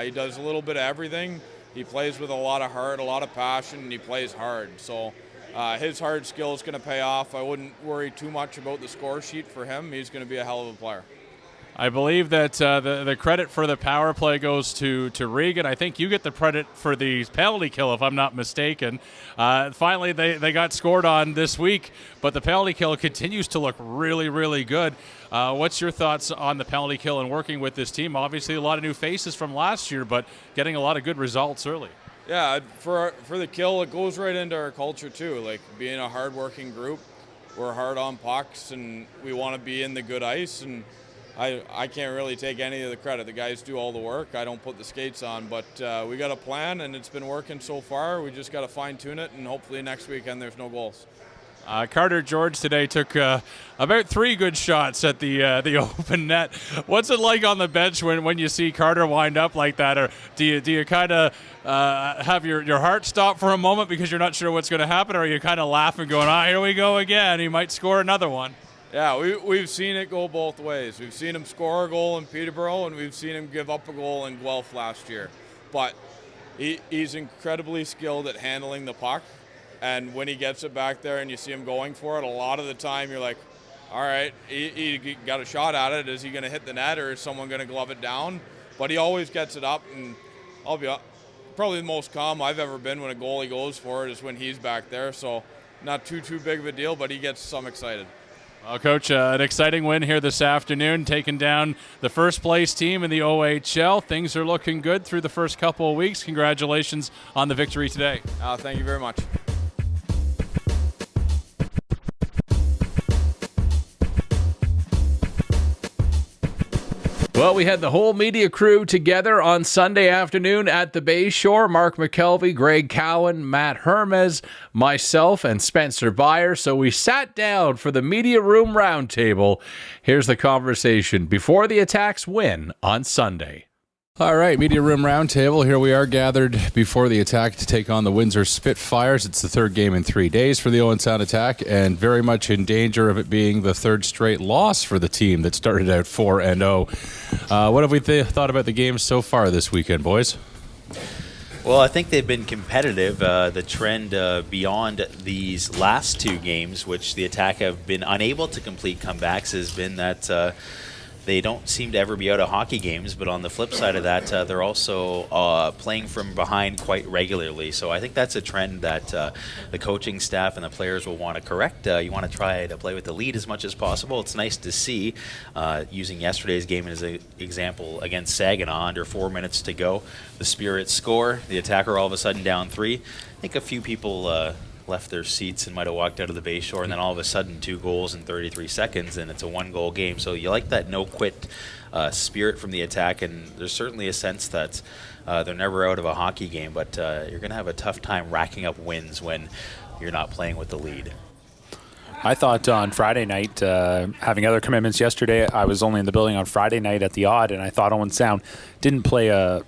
He does a little bit of everything. He plays with a lot of heart, a lot of passion, and he plays hard. So his hard skill is going to pay off. I wouldn't worry too much about the score sheet for him. He's going to be a hell of a player. I believe that the credit for the power play goes to Regan. I think you get the credit for the penalty kill, if I'm not mistaken. Finally, they got scored on this week, but the penalty kill continues to look really, really good. What's your thoughts on the penalty kill and working with this team? Obviously, a lot of new faces from last year, but getting a lot of good results early. Yeah, for the kill, it goes right into our culture too. Like, being a hard-working group, we're hard on pucks, and we want to be in the good ice, and I can't really take any of the credit. The guys do all the work. I don't put the skates on, but we got a plan, and it's been working so far. We just got to fine-tune it, and hopefully next weekend there's no goals. Carter George today took about 3 good shots at the open net. What's it like on the bench when you see Carter wind up like that? Or do you kind of have your heart stop for a moment because you're not sure what's going to happen? Or are you kind of laughing going, here we go again. He might score another one. Yeah, we've seen it go both ways. We've seen him score a goal in Peterborough, and we've seen him give up a goal in Guelph last year. But he's incredibly skilled at handling the puck. And when he gets it back there and you see him going for it, a lot of the time you're like, all right, he got a shot at it. Is he going to hit the net or is someone going to glove it down? But he always gets it up, and I'll be probably the most calm I've ever been when a goalie goes for it is when he's back there. So not too big of a deal, but he gets some excited. Well, Coach, an exciting win here this afternoon, taking down the first-place team in the OHL. Things are looking good through the first couple of weeks. Congratulations on the victory today. Thank you very much. Well, we had the whole media crew together on Sunday afternoon at the Bay Shore. Mark McKelvey, Greg Cowan, Matt Hermes, myself, and Spencer Byer. So we sat down for the Media Room Roundtable. Here's the conversation before the Attack's win on Sunday. All right, Media Room Roundtable. Here we are gathered before the Attack to take on the Windsor Spitfires. It's the third game in 3 days for the Owen Sound Attack, and very much in danger of it being the third straight loss for the team that started out 4-0. What have we thought about the games so far this weekend, boys? Well, I think they've been competitive. The trend beyond these last 2 games, which the Attack have been unable to complete comebacks, has been that they don't seem to ever be out of hockey games, but on the flip side of that, they're also playing from behind quite regularly. So I think that's a trend that the coaching staff and the players will want to correct. You want to try to play with the lead as much as possible. It's nice to see, using yesterday's game as an example against Saginaw, under 4 minutes to go, the Spirits score, the Attacker all of a sudden down 3. I think a few people left their seats and might have walked out of the Bay Shore, and then all of a sudden 2 goals in 33 seconds, and it's a 1-goal game. So you like that no-quit spirit from the Attack, and there's certainly a sense that they're never out of a hockey game, but you're going to have a tough time racking up wins when you're not playing with the lead. I thought on Friday night, having other commitments yesterday, I was only in the building on Friday night at the Odd, and I thought Owen Sound didn't play a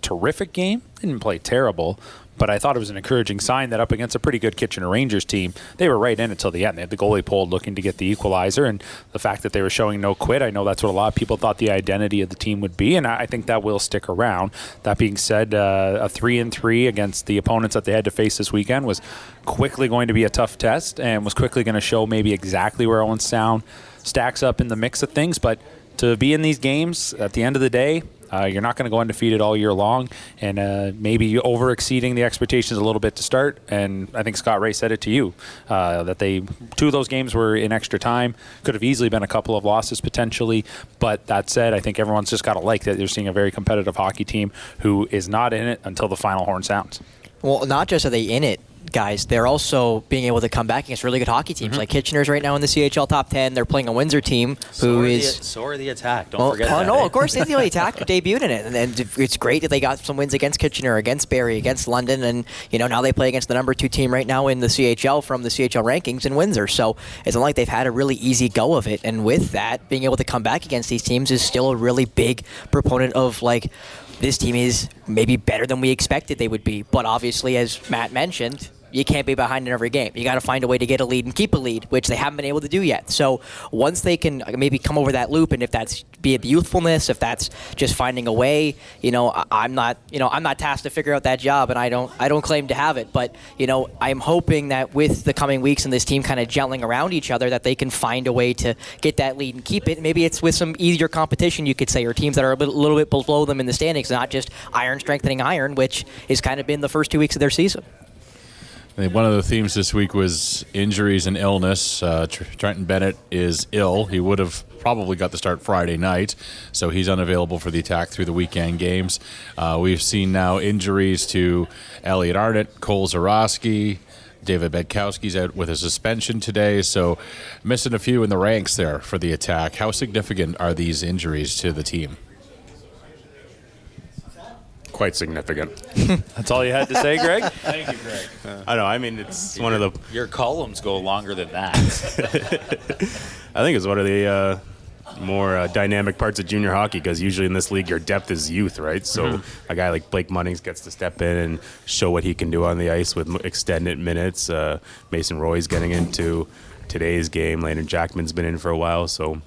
terrific game, didn't play terrible, but I thought it was an encouraging sign that up against a pretty good Kitchener Rangers team, they were right in it till the end. They had the goalie pulled looking to get the equalizer, and the fact that they were showing no quit, I know that's what a lot of people thought the identity of the team would be, and I think that will stick around. That being said, a 3-3 against the opponents that they had to face this weekend was quickly going to be a tough test, and was quickly going to show maybe exactly where Owen Sound stacks up in the mix of things. But to be in these games, at the end of the day, you're not going to go undefeated all year long, and maybe over-exceeding the expectations a little bit to start. And I think Scott Ray said it to you, that 2 of those games were in extra time. Could have easily been a couple of losses potentially. But that said, I think everyone's just got to like that they're seeing a very competitive hockey team who is not in it until the final horn sounds. Well, not just are they in it, guys, they're also being able to come back against really good hockey teams. Like Kitchener's right now in the CHL top 10. They're playing a Windsor team who So are the Attack. Don't forget that. No, of course, the Attack debuted in it. And it's great that they got some wins against Kitchener, against Barrie, against London. And, now they play against the number 2 team right now in the CHL from the CHL rankings in Windsor. So it's not like they've had a really easy go of it. And with that, being able to come back against these teams is still a really big proponent of, this team is maybe better than we expected they would be. But obviously, as Matt mentioned, you can't be behind in every game. You got to find a way to get a lead and keep a lead, which they haven't been able to do yet. So once they can maybe come over that loop, and if that's be it youthfulness, if that's just finding a way, I'm not tasked to figure out that job, and I don't claim to have it. But I'm hoping that with the coming weeks and this team kind of gelling around each other, that they can find a way to get that lead and keep it. Maybe it's with some easier competition, you could say, or teams that are a little bit below them in the standings, not just iron strengthening iron, which has kind of been the first 2 weeks of their season. One of the themes this week was injuries and illness. Trenton Bennett is ill. He would have probably got the start Friday night, so he's unavailable for the Attack through the weekend games. We've seen now injuries to Elliot Arnott, Cole Zarowski, David Bedkowski's out with a suspension today, so missing a few in the ranks there for the Attack. How significant are these injuries to the team? quite significant. That's all you had to say, Greg? Thank you, Greg. I know. I mean, it's one of the. Your columns go longer than that. I think it's one of the more dynamic parts of junior hockey, because usually in this league your depth is youth, right? So a guy like Blake Munnings gets to step in and show what he can do on the ice with extended minutes. Mason Roy's getting into today's game. Landon Jackman's been in for a while, so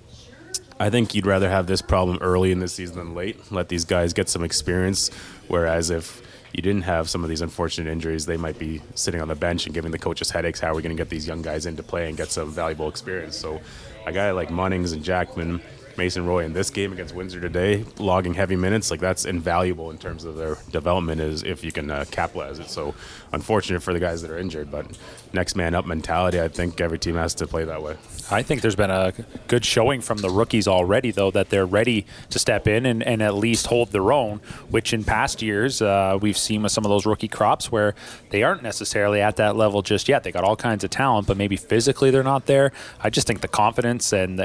I think you'd rather have this problem early in the season than late. Let these guys get some experience, whereas if you didn't have some of these unfortunate injuries, they might be sitting on the bench and giving the coaches headaches. How are we going to get these young guys into play and get some valuable experience? So a guy like Munnings and Jackman, Mason Roy in this game against Windsor today, logging heavy minutes, like that's invaluable in terms of their development, is if you can capitalize it. So unfortunate for the guys that are injured, but next man up mentality, I think every team has to play that way. I think there's been a good showing from the rookies already, though, that they're ready to step in and at least hold their own, which in past years we've seen with some of those rookie crops where they aren't necessarily at that level just yet. They got all kinds of talent, but maybe physically they're not there. I just think the confidence and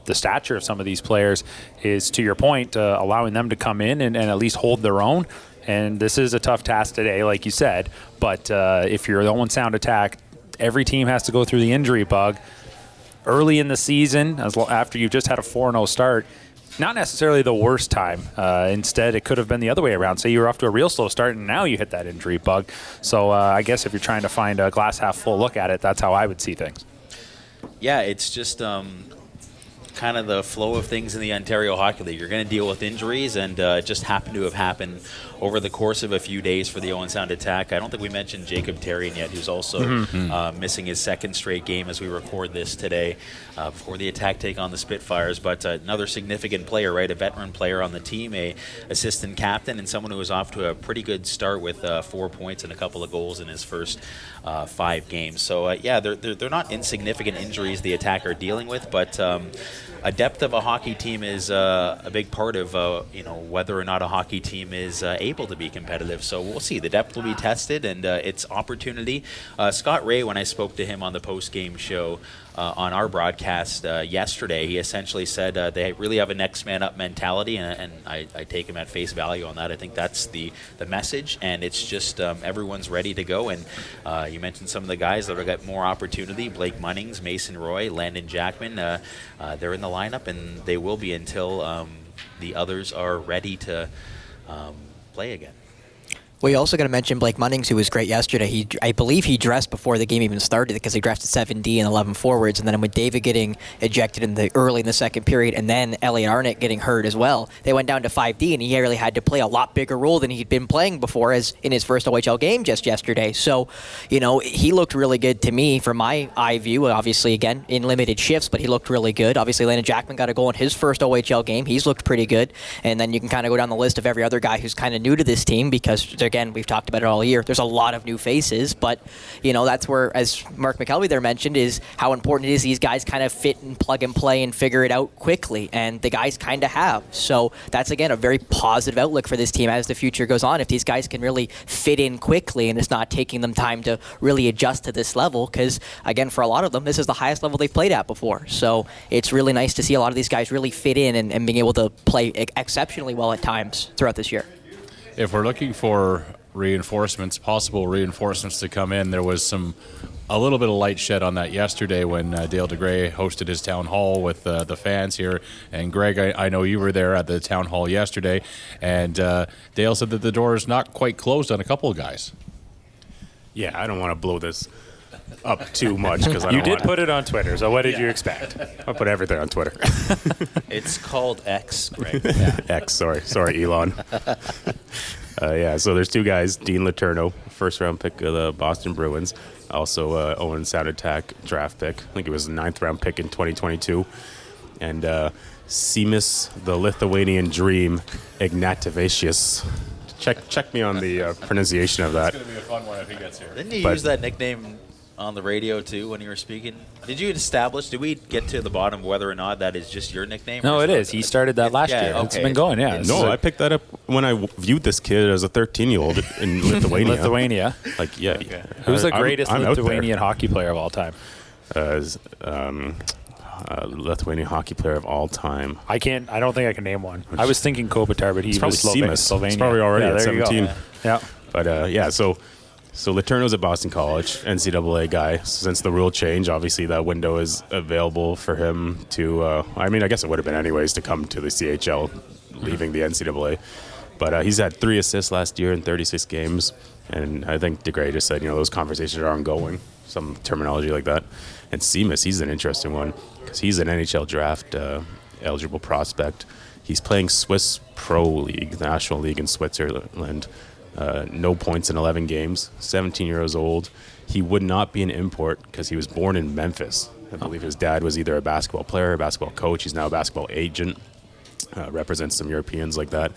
the stature of some of these players is, to your point, allowing them to come in and at least hold their own. And this is a tough task today, like you said, but if you're the Owen Sound Attack, every team has to go through the injury bug early in the season, after you've just had a 4-0 start. Not necessarily the worst time. Instead, it could have been the other way around. Say you were off to a real slow start, and now you hit that injury bug. So I guess if you're trying to find a glass half full look at it, that's how I would see things. Yeah, it's just kind of the flow of things in the Ontario Hockey League. You're going to deal with injuries, and it just happened to have happened over the course of a few days for the Owen Sound Attack. I don't think we mentioned Jacob Therrien yet, who's also missing his second straight game as we record this today before the Attack take on the Spitfires. But another significant player, right? A veteran player on the team, a assistant captain, and someone who was off to a pretty good start with 4 points and a couple of goals in his first 5 games. So, yeah, they're not insignificant injuries the Attack are dealing with, but a depth of a hockey team is a big part of whether or not a hockey team is able to be competitive. So we'll see. The depth will be tested, and it's opportunity. Scott Ray, when I spoke to him on the post-game show on our broadcast yesterday, he essentially said they really have a next man up mentality, and I take him at face value on that. I think that's the message, and it's just everyone's ready to go. And you mentioned some of the guys that will get more opportunity: Blake Munnings, Mason Roy, Landon Jackman. They're in the lineup, and they will be until the others are ready to play again. We also got to mention Blake Munnings, who was great yesterday. I believe he dressed before the game even started because he dressed at 7D and 11 forwards, and then with David getting ejected early in the second period, and then Elliot Arnott getting hurt as well, they went down to 5D, and he really had to play a lot bigger role than he'd been playing before, as in his first OHL game just yesterday. So, he looked really good to me from my eye view. Obviously, again, in limited shifts, but he looked really good. Obviously, Landon Jackman got a goal in his first OHL game. He's looked pretty good. And then you can kind of go down the list of every other guy who's kind of new to this team, because again, we've talked about it all year. There's a lot of new faces, but that's where, as Mark McKelvey there mentioned, is how important it is these guys kind of fit and plug and play and figure it out quickly, and the guys kind of have. So that's, again, a very positive outlook for this team as the future goes on. If these guys can really fit in quickly and it's not taking them time to really adjust to this level, because again, for a lot of them, this is the highest level they've played at before. So it's really nice to see a lot of these guys really fit in and being able to play exceptionally well at times throughout this year. If we're looking for possible reinforcements to come in, there was a little bit of light shed on that yesterday when Dale DeGray hosted his town hall with the fans here. And Greg, I know you were there at the town hall yesterday, and Dale said that the door is not quite closed on a couple of guys. Yeah, I don't want to blow this up too much, because you did put it on Twitter, so what did you expect? I put everything on Twitter. It's called X, Greg. X, sorry, Elon. So there's 2 guys: Dean Letourneau, first-round pick of the Boston Bruins, also Owen Sound Attack draft pick. I think it was a 9th-round pick in 2022. And Seamus, the Lithuanian Dream, Ignatavicius. Check me on the pronunciation of that. It's going to be a fun one if he gets here. Didn't you use that nickname on the radio too when you were speaking? Did we get to the bottom of whether or not that is just your nickname? No, it is. He started that last year. Okay. It's been going, yeah. No, I picked that up when I viewed this kid as a 13-year-old in Lithuania. Lithuania. Okay. Who's the greatest Lithuanian hockey player of all time? Lithuanian hockey player of all time. I don't think I can name one. I was thinking Kopitar, but he was Slovenia. It's probably already at 17. Yeah. But so Letourneau's at Boston College, NCAA guy. Since the rule change, obviously that window is available for him to. I guess it would have been anyways to come to the CHL, leaving the NCAA. But he's had 3 assists last year in 36 games, and I think DeGray just said, those conversations are ongoing, some terminology like that. And Seamus, he's an interesting one because he's an NHL draft eligible prospect. He's playing Swiss Pro League, the National League in Switzerland. No points in 11 games, 17 years old. He would not be an import because he was born in Memphis. I believe his dad was either a basketball player, a basketball coach. He's now a basketball agent, represents some Europeans like that.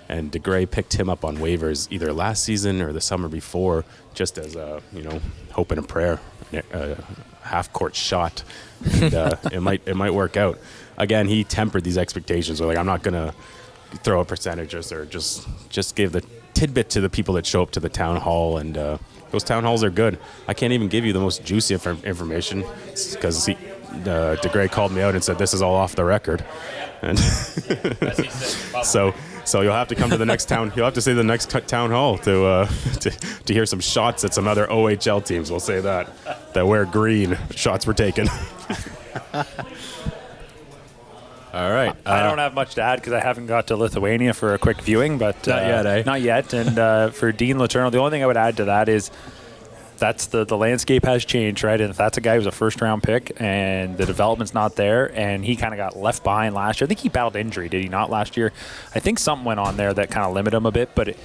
And DeGray picked him up on waivers either last season or the summer before, just as a, hope and a prayer, half-court shot. And it might work out. Again, he tempered these expectations. So I'm not going to throw a percentage or just give the tidbit to the people that show up to the town hall, and those town halls are good. I can't even give you the most juicy information because DeGray called me out and said this is all off the record, and so you'll have to come to the next town. You'll have to say the next town hall to hear some shots at some other OHL teams. We'll say that wear green. Shots were taken. All right. I don't have much to add because I haven't got to Lithuania for a quick viewing, but not yet, eh? Not yet. And for Dean Letourneau, the only thing I would add to that is that's the landscape has changed, right? And if that's a guy who's a first-round pick and the development's not there and he kind of got left behind last year. I think he battled injury, did he not, last year? I think something went on there that kind of limited him a bit, but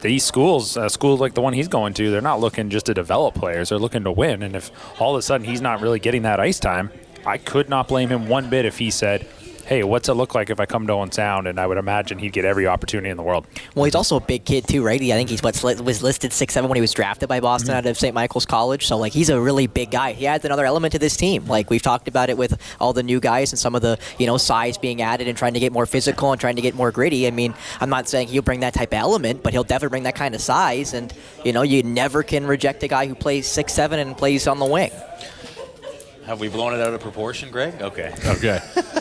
these schools like the one he's going to, they're not looking just to develop players. They're looking to win. And if all of a sudden he's not really getting that ice time, I could not blame him one bit if he said, hey, what's it look like if I come to Owen Sound? And I would imagine he'd get every opportunity in the world. Well, he's also a big kid, too, right? I think he's was listed 6'7" when he was drafted by Boston out of St. Michael's College. So, he's a really big guy. He adds another element to this team. We've talked about it with all the new guys and some of the, size being added and trying to get more physical and trying to get more gritty. I'm not saying he'll bring that type of element, but he'll definitely bring that kind of size. And, you never can reject a guy who plays 6'7" and plays on the wing. Have we blown it out of proportion, Greg? Okay.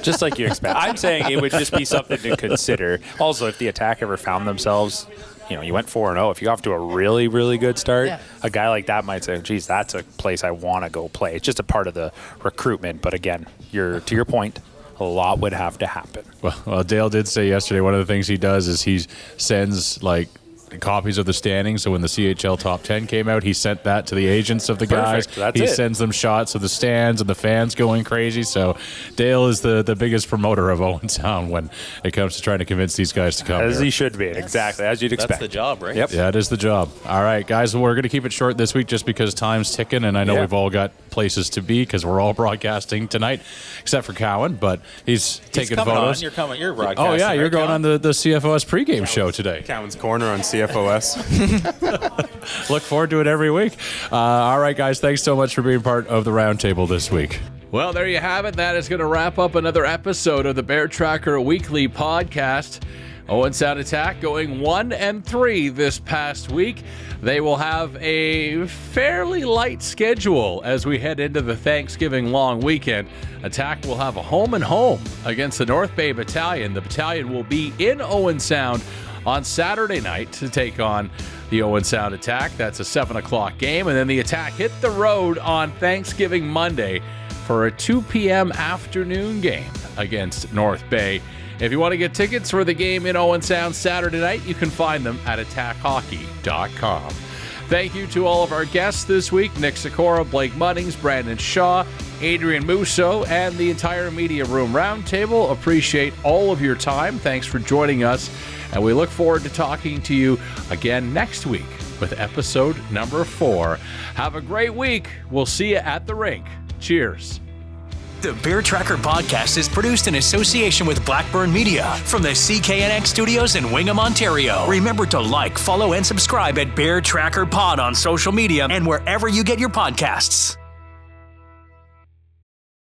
Just like you expect. I'm saying it would just be something to consider. Also, if the Attack ever found themselves, you went 4-0. If you go off to a really, really good start, a guy like that might say, geez, that's a place I want to go play. It's just a part of the recruitment. But again, to your point, a lot would have to happen. Well, Dale did say yesterday one of the things he does is he sends copies of the standings. So when the CHL Top 10 came out, he sent that to the agents of the guys. He sends them shots of the stands and the fans going crazy. So Dale is the biggest promoter of Owen Sound when it comes to trying to convince these guys to come As here. He should be. Exactly. As you'd expect. That's the job, right? Yep. Yeah, it is the job. All right, guys, we're going to keep it short this week just because time's ticking, and I know we've all got places to be because we're all broadcasting tonight, except for Cowan, but he's taking photos. You're broadcasting. Oh, yeah, you're right, going Cowan? on the CFOS pregame show today. Cowan's Corner on CFOS. Look forward to it every week. All right, guys, thanks so much for being part of the roundtable this week. Well, there you have it. That is going to wrap up another episode of the Bear Tracker Weekly Podcast. Owen Sound Attack going 1-3 this past week. They will have a fairly light schedule as we head into the Thanksgiving long weekend. Attack will have a home-and-home against the North Bay Battalion. The battalion will be in Owen Sound on Saturday night to take on the Owen Sound Attack. That's a 7 o'clock game. And then the Attack hit the road on Thanksgiving Monday for a 2 p.m. afternoon game against North Bay. If you want to get tickets for the game in Owen Sound Saturday night, you can find them at attackhockey.com. Thank you to all of our guests this week, Nick Sykora, Blake Munnings, Brandon Shaw, Adrien Mousseau, and the entire Media Room Roundtable. Appreciate all of your time. Thanks for joining us, and we look forward to talking to you again next week with episode number 4. Have a great week. We'll see you at the rink. Cheers. The Bear Tracker podcast is produced in association with Blackburn Media from the CKNX studios in Wingham, Ontario. Remember to like, follow, and subscribe at Bear Tracker Pod on social media and wherever you get your podcasts.